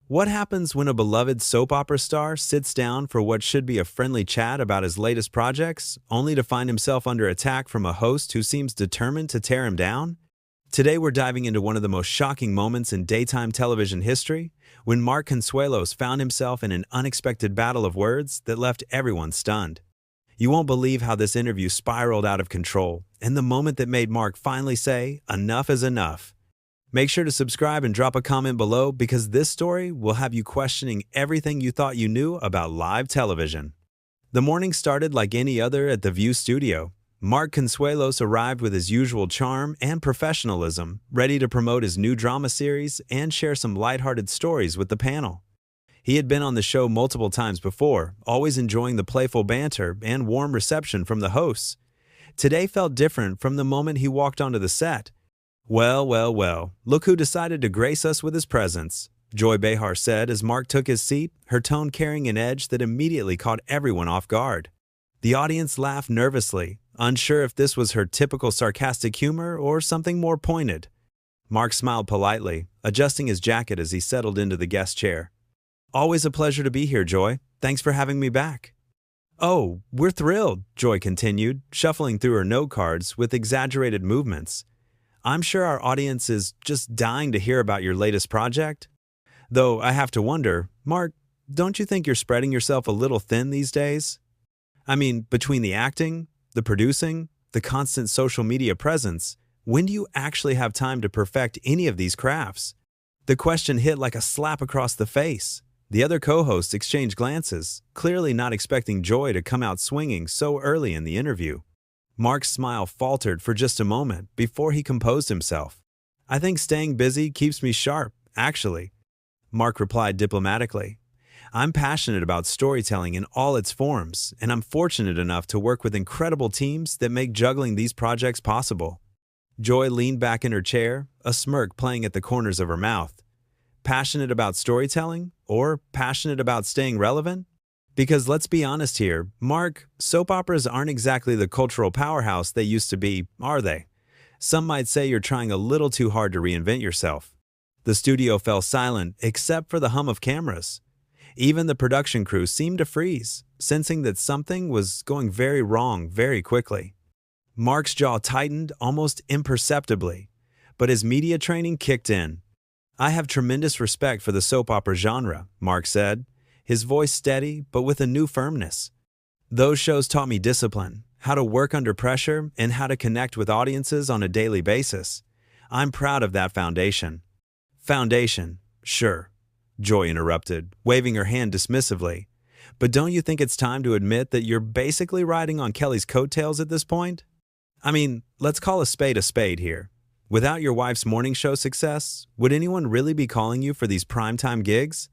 What happens when a beloved soap opera star sits down for what should be a friendly chat about his latest projects, only to find himself under attack from a host who seems determined to tear him down? Today we're diving into one of the most shocking moments in daytime television history, when Mark Consuelos found himself in an unexpected battle of words that left everyone stunned. You won't believe how this interview spiraled out of control, and the moment that made Mark finally say, "Enough is enough." Make sure to subscribe and drop a comment below because this story will have you questioning everything you thought you knew about live television. The morning started like any other at the View studio. Mark Consuelos arrived with his usual charm and professionalism, ready to promote his new drama series and share some lighthearted stories with the panel. He had been on the show multiple times before, always enjoying the playful banter and warm reception from the hosts. Today felt different from the moment he walked onto the set. Well, look who decided to grace us with his presence," Joy Behar said as Mark took his seat, her tone carrying an edge that immediately caught everyone off guard. The audience laughed nervously, unsure if this was her typical sarcastic humor or something more pointed. Mark smiled politely, adjusting his jacket as he settled into the guest chair. "Always a pleasure to be here, Joy. Thanks for having me back." "Oh, we're thrilled," Joy continued, shuffling through her note cards with exaggerated movements. "I'm sure our audience is just dying to hear about your latest project. Though I have to wonder, Mark, don't you think you're spreading yourself a little thin these days? I mean, between the acting, the producing, the constant social media presence, when do you actually have time to perfect any of these crafts?" The question hit like a slap across the face. The other co-hosts exchanged glances, clearly not expecting Joy to come out swinging so early in the interview. Mark's smile faltered for just a moment before he composed himself. "I think staying busy keeps me sharp, actually," Mark replied diplomatically. "I'm passionate about storytelling in all its forms, and I'm fortunate enough to work with incredible teams that make juggling these projects possible." Joy leaned back in her chair, a smirk playing at the corners of her mouth. Passionate about storytelling, or passionate about staying relevant? Because let's be honest here, Mark, soap operas aren't exactly the cultural powerhouse they used to be, are they? Some might say you're trying a little too hard to reinvent yourself. The studio fell silent except for the hum of cameras. Even the production crew seemed to freeze, sensing that something was going very wrong very quickly. Mark's jaw tightened almost imperceptibly, but his media training kicked in. "I have tremendous respect for the soap opera genre," Mark said, his voice steady but with a new firmness. "Those shows taught me discipline, how to work under pressure, and how to connect with audiences on a daily basis. I'm proud of that foundation." "Foundation, sure," Joy interrupted, waving her hand dismissively. "But don't you think it's time to admit that you're basically riding on Kelly's coattails at this point? I mean, let's call a spade here. Without your wife's morning show success, would anyone really be calling you for these primetime gigs?"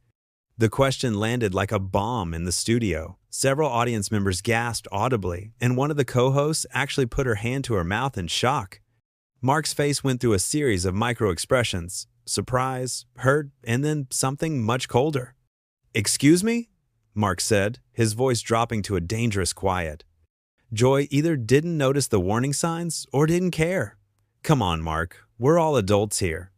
The question landed like a bomb in the studio. Several audience members gasped audibly, and one of the co-hosts actually put her hand to her mouth in shock. Mark's face went through a series of micro-expressions: surprise, hurt, and then something much colder. "Excuse me?" Mark said, his voice dropping to a dangerous quiet. Joy either didn't notice the warning signs or didn't care. "Come on, Mark, we're all adults here.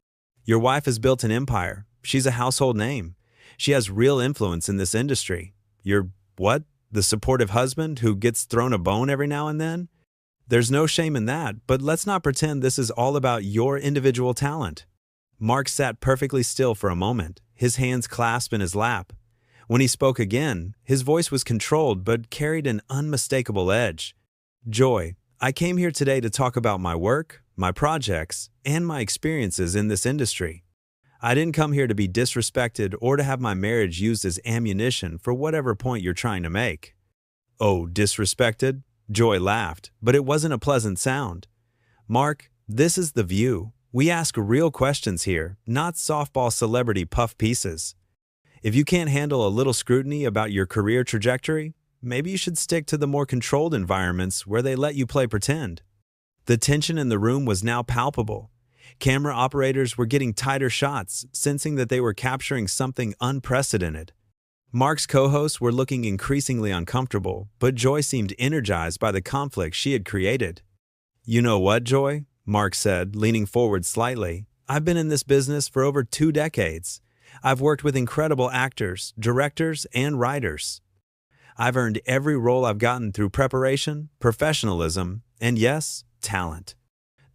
Your wife has built an empire. She's a household name. She has real influence in this industry. You're, what, the supportive husband who gets thrown a bone every now and then? There's no shame in that, but let's not pretend this is all about your individual talent." Mark sat perfectly still for a moment, his hands clasped in his lap. When he spoke again, his voice was controlled but carried an unmistakable edge. "Joy, I came here today to talk about my work, my projects, and my experiences in this industry. I didn't come here to be disrespected or to have my marriage used as ammunition for whatever point you're trying to make." "Oh, disrespected?" Joy laughed, but it wasn't a pleasant sound. "Mark, this is The View. We ask real questions here, not softball celebrity puff pieces. If you can't handle a little scrutiny about your career trajectory, maybe you should stick to the more controlled environments where they let you play pretend." The tension in the room was now palpable. Camera operators were getting tighter shots, sensing that they were capturing something unprecedented. Mark's co-hosts were looking increasingly uncomfortable, but Joy seemed energized by the conflict she had created. "You know what, Joy?" Mark said, leaning forward slightly. "I've been in this business for over 2 decades. I've worked with incredible actors, directors, and writers. I've earned every role I've gotten through preparation, professionalism, and yes, talent.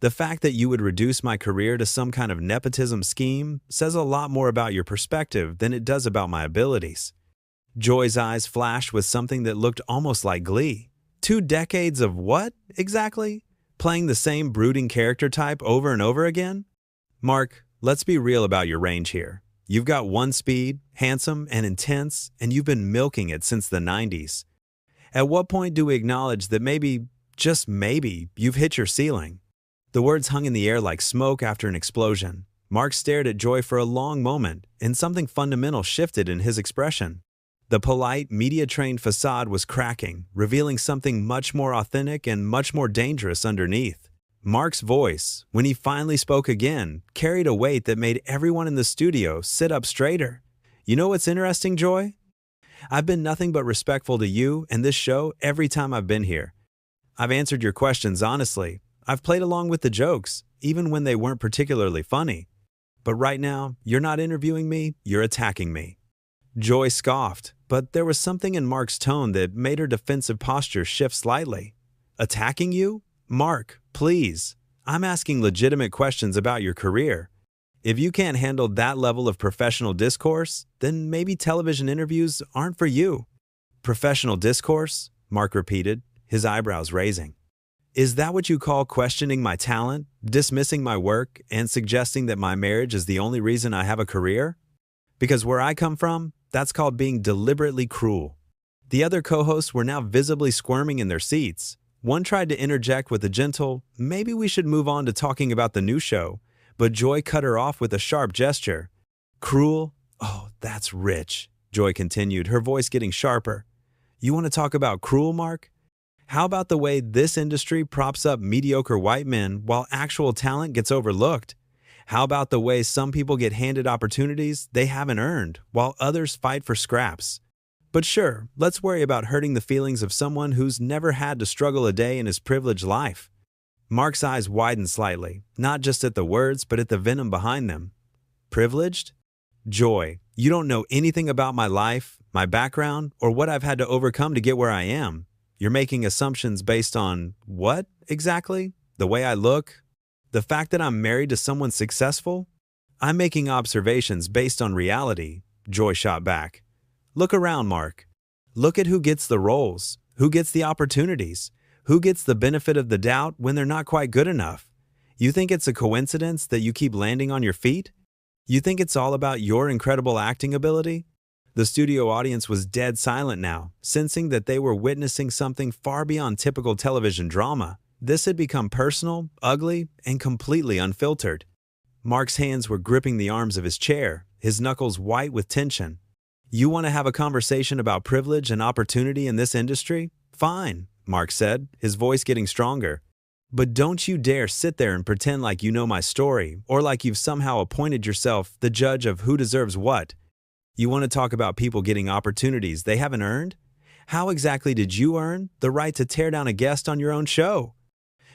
The fact that you would reduce my career to some kind of nepotism scheme says a lot more about your perspective than it does about my abilities. Joy's eyes flashed with something that looked almost like glee. 2 decades of what, exactly? Playing the same brooding character type over and over again? Mark, let's be real about your range here. You've got one speed, handsome and intense, and you've been milking it since the 90s. At what point do we acknowledge that maybe, just maybe, you've hit your ceiling? The words hung in the air like smoke after an explosion. Mark stared at Joy for a long moment, and something fundamental shifted in his expression. The polite, media-trained facade was cracking, revealing something much more authentic and much more dangerous underneath. Mark's voice, when he finally spoke again, carried a weight that made everyone in the studio sit up straighter. You know what's interesting, Joy? I've been nothing but respectful to you and this show every time I've been here. I've answered your questions honestly. I've played along with the jokes, even when they weren't particularly funny. But right now, you're not interviewing me, you're attacking me. Joy scoffed, but there was something in Mark's tone that made her defensive posture shift slightly. Attacking you? Mark, please. I'm asking legitimate questions about your career. If you can't handle that level of professional discourse, then maybe television interviews aren't for you. Professional discourse? Mark repeated, his eyebrows raising. Is that what you call questioning my talent, dismissing my work, and suggesting that my marriage is the only reason I have a career? Because where I come from, that's called being deliberately cruel. The other co-hosts were now visibly squirming in their seats. One tried to interject with a gentle, maybe we should move on to talking about the new show, but Joy cut her off with a sharp gesture. Cruel? Oh, that's rich, Joy continued, her voice getting sharper. You want to talk about cruel, Mark? How about the way this industry props up mediocre white men while actual talent gets overlooked? How about the way some people get handed opportunities they haven't earned, while others fight for scraps? But sure, let's worry about hurting the feelings of someone who's never had to struggle a day in his privileged life. Mark's eyes widened slightly, not just at the words, but at the venom behind them. Privileged? Joy, you don't know anything about my life, my background, or what I've had to overcome to get where I am. You're making assumptions based on what, exactly? The way I look? The fact that I'm married to someone successful? I'm making observations based on reality, Joy shot back. Look around, Mark. Look at who gets the roles, who gets the opportunities, who gets the benefit of the doubt when they're not quite good enough. You think it's a coincidence that you keep landing on your feet? You think it's all about your incredible acting ability? The studio audience was dead silent now, sensing that they were witnessing something far beyond typical television drama. This had become personal, ugly, and completely unfiltered. Mark's hands were gripping the arms of his chair, his knuckles white with tension. You want to have a conversation about privilege and opportunity in this industry? Fine, Mark said, his voice getting stronger. But don't you dare sit there and pretend like you know my story, or like you've somehow appointed yourself the judge of who deserves what. You want to talk about people getting opportunities they haven't earned? How exactly did you earn the right to tear down a guest on your own show?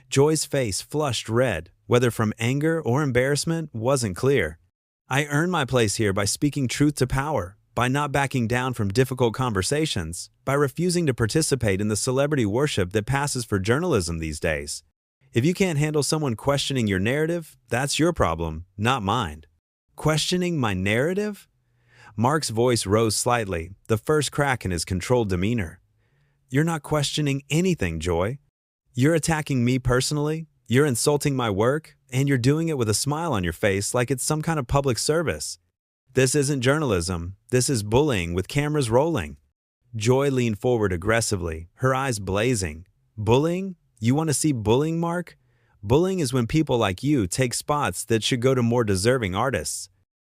Joy's face flushed red, whether from anger or embarrassment wasn't clear. I earned my place here by speaking truth to power, by not backing down from difficult conversations, by refusing to participate in the celebrity worship that passes for journalism these days. If you can't handle someone questioning your narrative, that's your problem, not mine. Questioning my narrative? Mark's voice rose slightly, the first crack in his controlled demeanor. You're not questioning anything, Joy. You're attacking me personally, you're insulting my work, and you're doing it with a smile on your face like it's some kind of public service. This isn't journalism, this is bullying with cameras rolling. Joy leaned forward aggressively, her eyes blazing. Bullying? You want to see bullying, Mark? Bullying is when people like you take spots that should go to more deserving artists.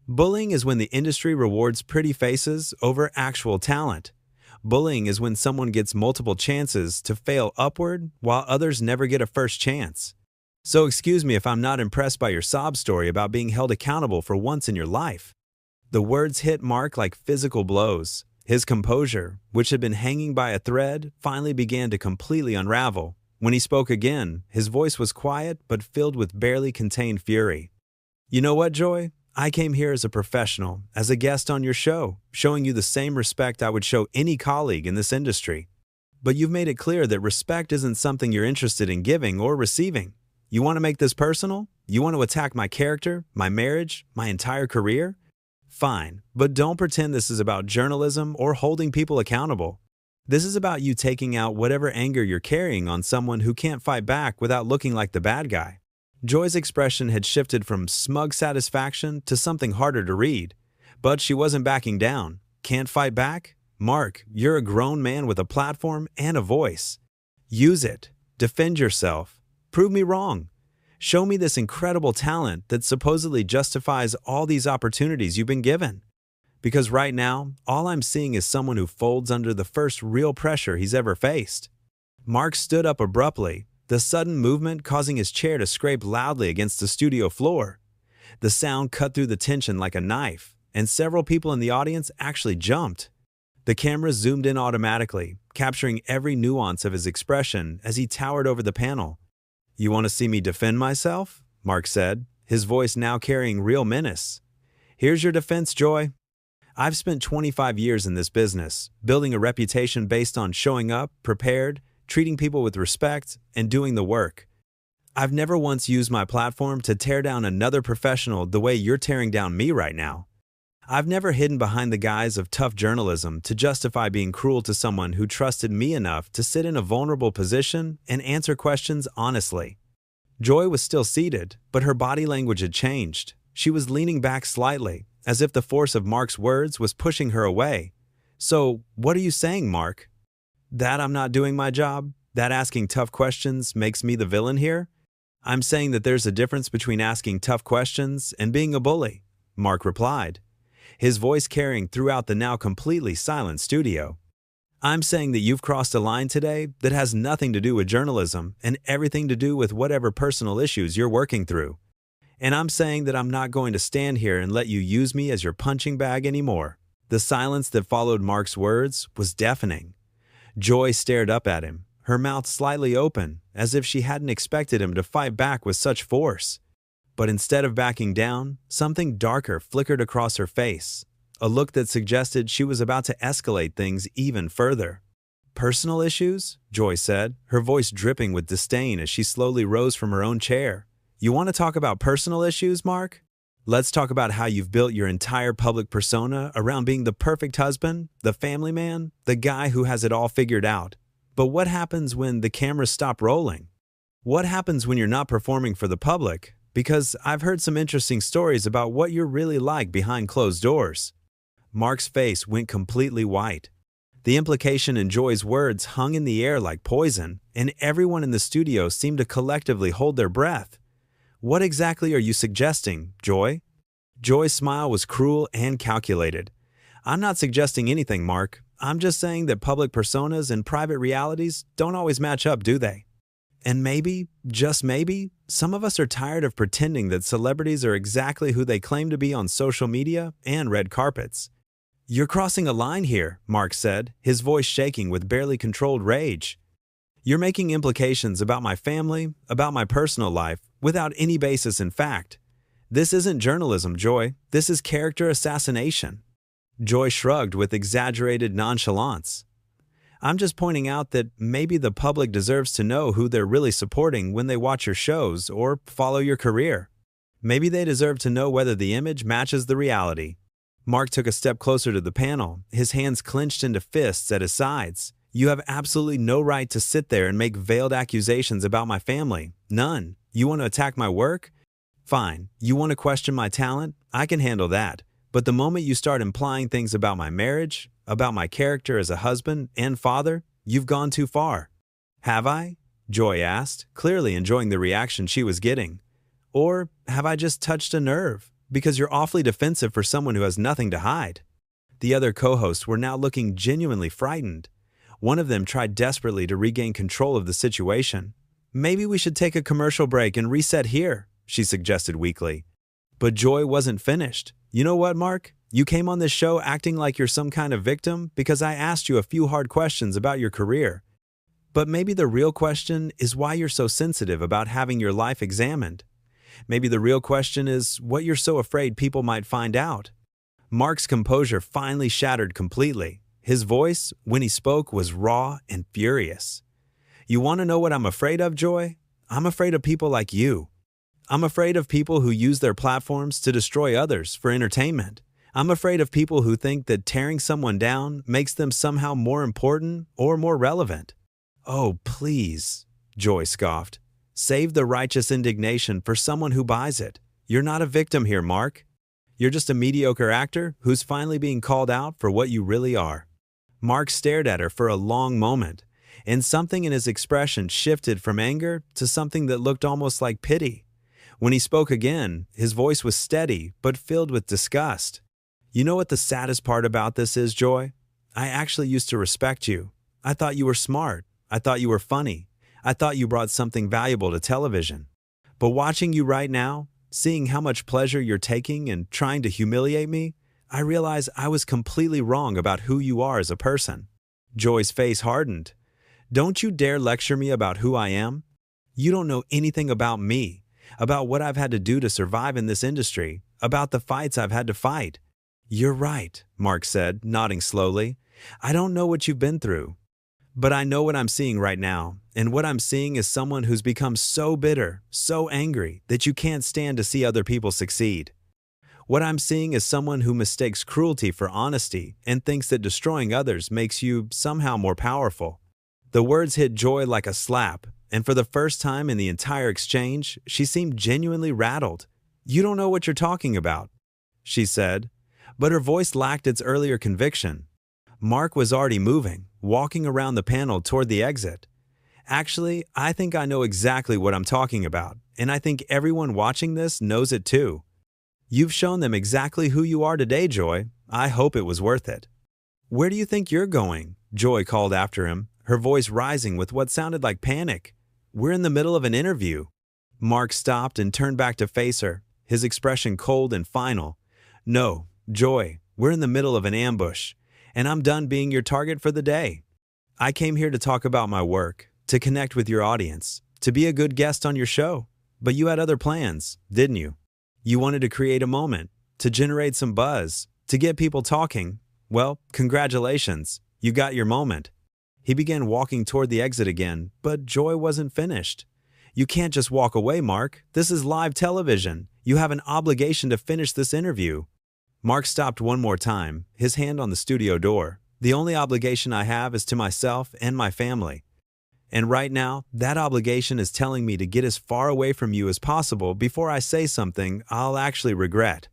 Bullying is when the industry rewards pretty faces over actual talent. Bullying is when someone gets multiple chances to fail upward while others never get a first chance. So excuse me if I'm not impressed by your sob story about being held accountable for once in your life. The words hit Mark like physical blows. His composure, which had been hanging by a thread, finally began to completely unravel. When he spoke again, his voice was quiet but filled with barely contained fury. You know what, Joy? I came here as a professional, as a guest on your show, showing you the same respect I would show any colleague in this industry. But you've made it clear that respect isn't something you're interested in giving or receiving. You want to make this personal? You want to attack my character, my marriage, my entire career? Fine, but don't pretend this is about journalism or holding people accountable. This is about you taking out whatever anger you're carrying on someone who can't fight back without looking like the bad guy. Joy's expression had shifted from smug satisfaction to something harder to read. But she wasn't backing down. Can't fight back? Mark, you're a grown man with a platform and a voice. Use it. Defend yourself. Prove me wrong. Show me this incredible talent that supposedly justifies all these opportunities you've been given. Because right now, all I'm seeing is someone who folds under the first real pressure he's ever faced. Mark stood up abruptly, the sudden movement causing his chair to scrape loudly against the studio floor. The sound cut through the tension like a knife, and several people in the audience actually jumped. The camera zoomed in automatically, capturing every nuance of his expression as he towered over the panel. "You want to see me defend myself?" Mark said, his voice now carrying real menace. "Here's your defense, Joy. I've spent 25 years in this business, building a reputation based on showing up, prepared, treating people with respect, and doing the work. I've never once used my platform to tear down another professional the way you're tearing down me right now. I've never hidden behind the guise of tough journalism to justify being cruel to someone who trusted me enough to sit in a vulnerable position and answer questions honestly." Joy was still seated, but her body language had changed. She was leaning back slightly, as if the force of Mark's words was pushing her away. "So, what are you saying, Mark? That I'm not doing my job? That asking tough questions makes me the villain here?" "I'm saying that there's a difference between asking tough questions and being a bully," Mark replied, his voice carrying throughout the now completely silent studio. "I'm saying that you've crossed a line today that has nothing to do with journalism and everything to do with whatever personal issues you're working through. And I'm saying that I'm not going to stand here and let you use me as your punching bag anymore." The silence that followed Mark's words was deafening. Joy stared up at him, her mouth slightly open, as if she hadn't expected him to fight back with such force. But instead of backing down, something darker flickered across her face, a look that suggested she was about to escalate things even further. "Personal issues?" Joy said, her voice dripping with disdain as she slowly rose from her own chair. "You want to talk about personal issues, Mark? Let's talk about how you've built your entire public persona around being the perfect husband, the family man, the guy who has it all figured out. But what happens when the cameras stop rolling? What happens when you're not performing for the public? Because I've heard some interesting stories about what you're really like behind closed doors." Mark's face went completely white. The implication in Joy's words hung in the air like poison, and everyone in the studio seemed to collectively hold their breath. "What exactly are you suggesting, Joy?" Joy's smile was cruel and calculated. "I'm not suggesting anything, Mark. I'm just saying that public personas and private realities don't always match up, do they? And maybe, just maybe, some of us are tired of pretending that celebrities are exactly who they claim to be on social media and red carpets." "You're crossing a line here," Mark said, his voice shaking with barely controlled rage. "You're making implications about my family, about my personal life, without any basis in fact. This isn't journalism, Joy. This is character assassination." Joy shrugged with exaggerated nonchalance. "I'm just pointing out that maybe the public deserves to know who they're really supporting when they watch your shows or follow your career. Maybe they deserve to know whether the image matches the reality." Mark took a step closer to the panel, his hands clenched into fists at his sides. "You have absolutely no right to sit there and make veiled accusations about my family. None. You want to attack my work? Fine. You want to question my talent? I can handle that. But the moment you start implying things about my marriage, about my character as a husband and father, you've gone too far." "Have I?" Joy asked, clearly enjoying the reaction she was getting. "Or have I just touched a nerve? Because you're awfully defensive for someone who has nothing to hide." The other co-hosts were now looking genuinely frightened. One of them tried desperately to regain control of the situation. "Maybe we should take a commercial break and reset here," she suggested weakly. But Joy wasn't finished. "You know what, Mark? You came on this show acting like you're some kind of victim because I asked you a few hard questions about your career. But maybe the real question is why you're so sensitive about having your life examined. Maybe the real question is what you're so afraid people might find out. Mark's composure finally shattered completely. His voice, when he spoke, was raw and furious. You want to know what I'm afraid of, Joy? I'm afraid of people like you. I'm afraid of people who use their platforms to destroy others for entertainment. I'm afraid of people who think that tearing someone down makes them somehow more important or more relevant. Oh, please, Joy scoffed. Save the righteous indignation for someone who buys it. You're not a victim here, Mark. You're just a mediocre actor who's finally being called out for what you really are. Mark stared at her for a long moment, and something in his expression shifted from anger to something that looked almost like pity. When he spoke again, his voice was steady but filled with disgust. You know what the saddest part about this is, Joy? I actually used to respect you. I thought you were smart. I thought you were funny. I thought you brought something valuable to television. But watching you right now, seeing how much pleasure you're taking in trying to humiliate me, I realize I was completely wrong about who you are as a person. Joy's face hardened. Don't you dare lecture me about who I am. You don't know anything about me, about what I've had to do to survive in this industry, about the fights I've had to fight. You're right, Mark said, nodding slowly. I don't know what you've been through. But I know what I'm seeing right now, and what I'm seeing is someone who's become so bitter, so angry, that you can't stand to see other people succeed. What I'm seeing is someone who mistakes cruelty for honesty and thinks that destroying others makes you somehow more powerful. The words hit Joy like a slap, and for the first time in the entire exchange, she seemed genuinely rattled. You don't know what you're talking about, she said, but her voice lacked its earlier conviction. Mark was already moving, walking around the panel toward the exit. Actually, I think I know exactly what I'm talking about, and I think everyone watching this knows it too. You've shown them exactly who you are today, Joy. I hope it was worth it. Where do you think you're going? Joy called after him, her voice rising with what sounded like panic. We're in the middle of an interview. Mark stopped and turned back to face her, his expression cold and final. No, Joy, we're in the middle of an ambush, and I'm done being your target for the day. I came here to talk about my work, to connect with your audience, to be a good guest on your show. But you had other plans, didn't you? You wanted to create a moment, to generate some buzz, to get people talking. Well, congratulations, you got your moment. He began walking toward the exit again, but Joy wasn't finished. You can't just walk away, Mark. This is live television. You have an obligation to finish this interview. Mark stopped one more time, his hand on the studio door. The only obligation I have is to myself and my family. And right now, that obligation is telling me to get as far away from you as possible before I say something I'll actually regret.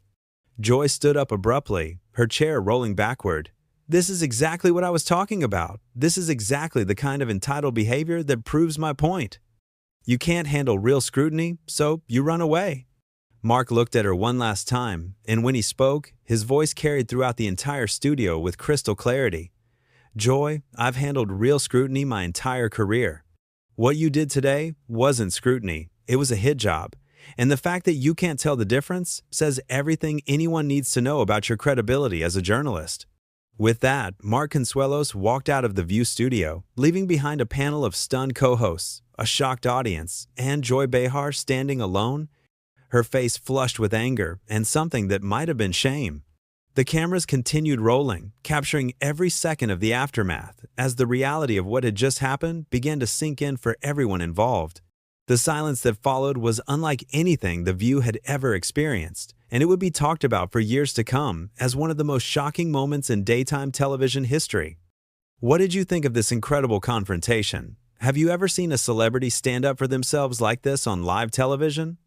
Joy stood up abruptly, her chair rolling backward. This is exactly what I was talking about. This is exactly the kind of entitled behavior that proves my point. You can't handle real scrutiny, so you run away. Mark looked at her one last time, and when he spoke, his voice carried throughout the entire studio with crystal clarity. Joy, I've handled real scrutiny my entire career. What you did today wasn't scrutiny, it was a hit job. And the fact that you can't tell the difference says everything anyone needs to know about your credibility as a journalist. With that, Mark Consuelos walked out of the View studio, leaving behind a panel of stunned co-hosts, a shocked audience, and Joy Behar standing alone, her face flushed with anger and something that might have been shame. The cameras continued rolling, capturing every second of the aftermath as the reality of what had just happened began to sink in for everyone involved. The silence that followed was unlike anything The View had ever experienced, and it would be talked about for years to come as one of the most shocking moments in daytime television history. What did you think of this incredible confrontation? Have you ever seen a celebrity stand up for themselves like this on live television?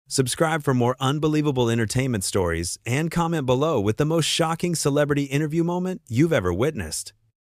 Subscribe for more unbelievable entertainment stories and comment below with the most shocking celebrity interview moment you've ever witnessed.